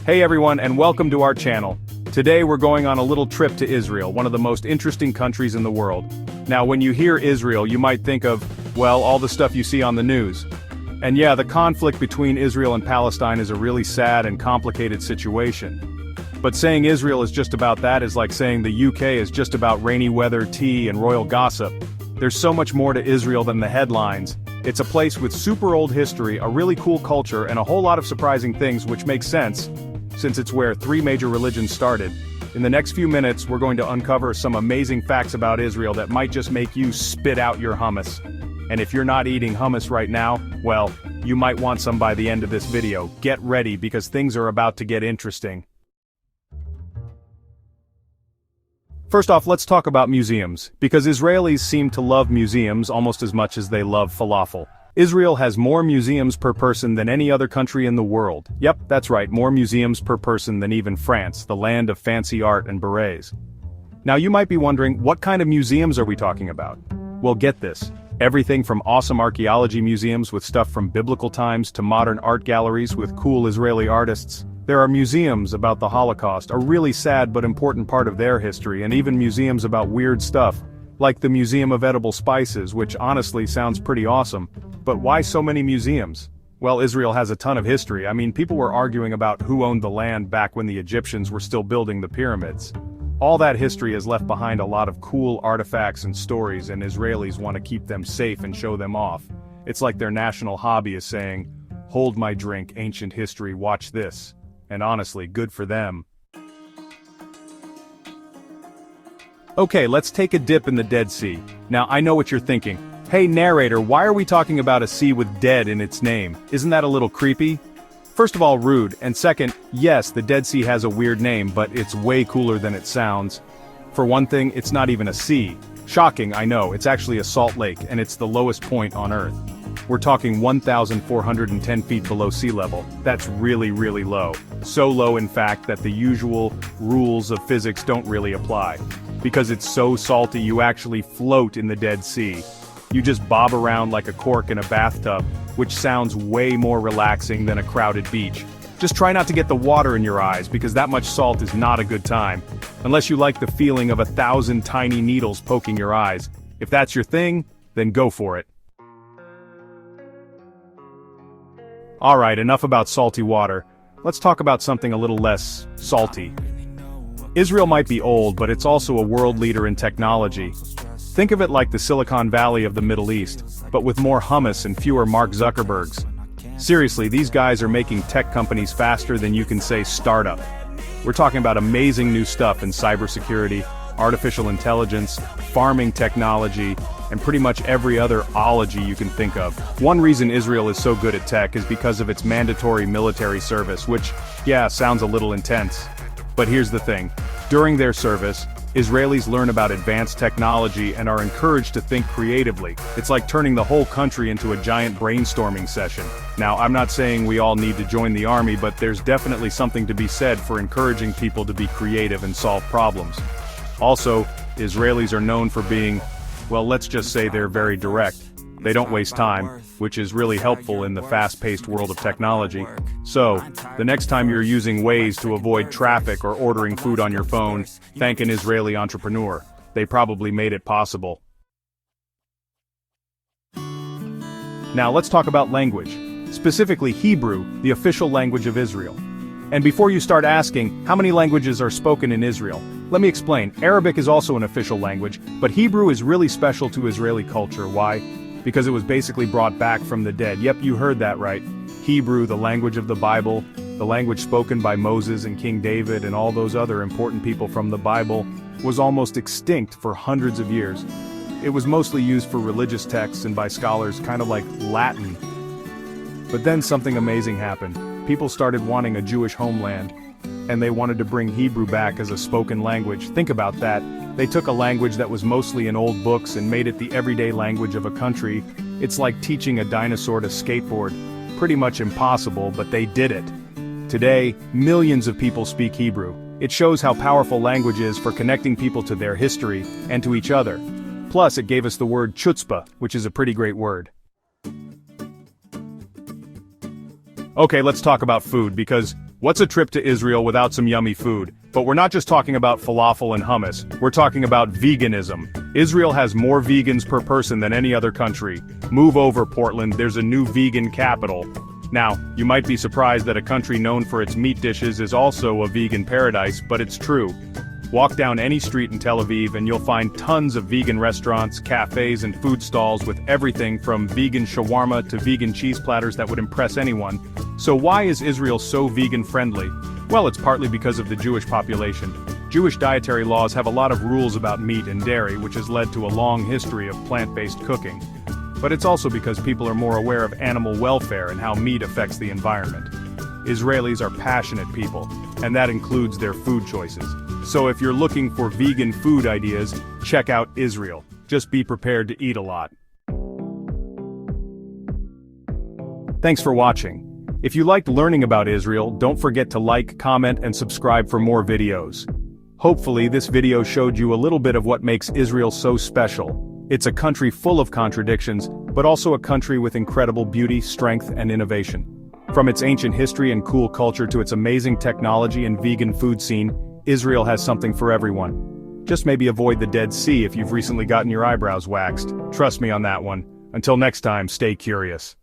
Hey everyone, and welcome to our channel. Today we're going on a little trip to Israel, one of the most interesting countries in the world. Now when you hear Israel, you might think of, well, all the stuff you see on the news. And yeah, the conflict between Israel and Palestine is a really sad and complicated situation. But saying Israel is just about that is like saying the UK is just about rainy weather, tea, and royal gossip. There's so much more to Israel than the headlines. It's a place with super old history, a really cool culture, and a whole lot of surprising things, which makes sense, since it's where 3 major religions started. In the next few minutes, we're going to uncover some amazing facts about Israel that might just make you spit out your hummus. And if you're not eating hummus right now, well, you might want some by the end of this video. Get ready because things are about to get interesting. First off, let's talk about museums, because Israelis seem to love museums almost as much as they love falafel. Israel has more museums per person than any other country in the world. Yep, that's right, more museums per person than even France, the land of fancy art and berets. Now you might be wondering, what kind of museums are we talking about? Well, get this. Everything from awesome archaeology museums with stuff from biblical times to modern art galleries with cool Israeli artists. There are museums about the Holocaust, a really sad but important part of their history, and even museums about weird stuff, like the Museum of Edible Spices, which honestly sounds pretty awesome. But why so many museums? Well, Israel has a ton of history. I mean, people were arguing about who owned the land back when the Egyptians were still building the pyramids. All that history has left behind a lot of cool artifacts and stories, and Israelis want to keep them safe and show them off. It's like their national hobby is saying, "Hold my drink, ancient history, watch this." And honestly, good for them. Okay, let's take a dip in the Dead Sea. Now I know what you're thinking. Hey narrator, why are we talking about a sea with dead in its name? Isn't that a little creepy? First of all, rude, and second, yes, the Dead Sea has a weird name, but it's way cooler than it sounds. For one thing, it's not even a sea. Shocking, I know, it's actually a salt lake, and it's the lowest point on Earth. We're talking 1,410 feet below sea level. That's really, really low. So low, in fact, that the usual rules of physics don't really apply. Because it's so salty, you actually float in the Dead Sea. You just bob around like a cork in a bathtub, which sounds way more relaxing than a crowded beach. Just try not to get the water in your eyes, because that much salt is not a good time. Unless you like the feeling of 1,000 tiny needles poking your eyes. If that's your thing, then go for it. Alright, enough about salty water. Let's talk about something a little less salty. Israel might be old, but it's also a world leader in technology. Think of it like the Silicon Valley of the Middle East, but with more hummus and fewer Mark Zuckerbergs. Seriously, these guys are making tech companies faster than you can say startup. We're talking about amazing new stuff in cybersecurity, artificial intelligence, farming technology, and pretty much every other ology you can think of. One reason Israel is so good at tech is because of its mandatory military service, which, yeah, sounds a little intense. But here's the thing. During their service, Israelis learn about advanced technology and are encouraged to think creatively. It's like turning the whole country into a giant brainstorming session. Now, I'm not saying we all need to join the army, but there's definitely something to be said for encouraging people to be creative and solve problems. Also, Israelis are known for being, well, let's just say they're very direct. They don't waste time, which is really helpful in the fast-paced world of technology. So, the next time you're using Waze to avoid traffic or ordering food on your phone, thank an Israeli entrepreneur. They probably made it possible. Now let's talk about language. Specifically Hebrew, the official language of Israel. And before you start asking, how many languages are spoken in Israel? Let me explain. Arabic is also an official language, but Hebrew is really special to Israeli culture. Why? Because it was basically brought back from the dead. Yep, you heard that right. Hebrew, the language of the Bible, the language spoken by Moses and King David and all those other important people from the Bible, was almost extinct for hundreds of years. It was mostly used for religious texts and by scholars kind of like Latin. But then something amazing happened. People started wanting a Jewish homeland, and they wanted to bring Hebrew back as a spoken language. Think about that. They took a language that was mostly in old books and made it the everyday language of a country. It's like teaching a dinosaur to skateboard. Pretty much impossible, but they did it. Today, millions of people speak Hebrew. It shows how powerful language is for connecting people to their history and to each other. Plus, it gave us the word chutzpah, which is a pretty great word. Okay, let's talk about food, because What's a trip to Israel without some yummy food? But we're not just talking about falafel and hummus, we're talking about veganism. Israel has more vegans per person than any other country. Move over, Portland, there's a new vegan capital. Now, you might be surprised that a country known for its meat dishes is also a vegan paradise, but it's true. Walk down any street in Tel Aviv and you'll find tons of vegan restaurants, cafes, and food stalls with everything from vegan shawarma to vegan cheese platters that would impress anyone. So why is Israel so vegan-friendly? Well, it's partly because of the Jewish population. Jewish dietary laws have a lot of rules about meat and dairy, which has led to a long history of plant-based cooking. But it's also because people are more aware of animal welfare and how meat affects the environment. Israelis are passionate people, and that includes their food choices. So if you're looking for vegan food ideas, check out Israel. Just be prepared to eat a lot. Thanks for watching. If you liked learning about Israel, don't forget to like, comment, and subscribe for more videos. Hopefully this video showed you a little bit of what makes Israel so special. It's a country full of contradictions, but also a country with incredible beauty, strength, and innovation. From its ancient history and cool culture to its amazing technology and vegan food scene, Israel has something for everyone. Just maybe avoid the Dead Sea if you've recently gotten your eyebrows waxed. Trust me on that one. Until next time, stay curious.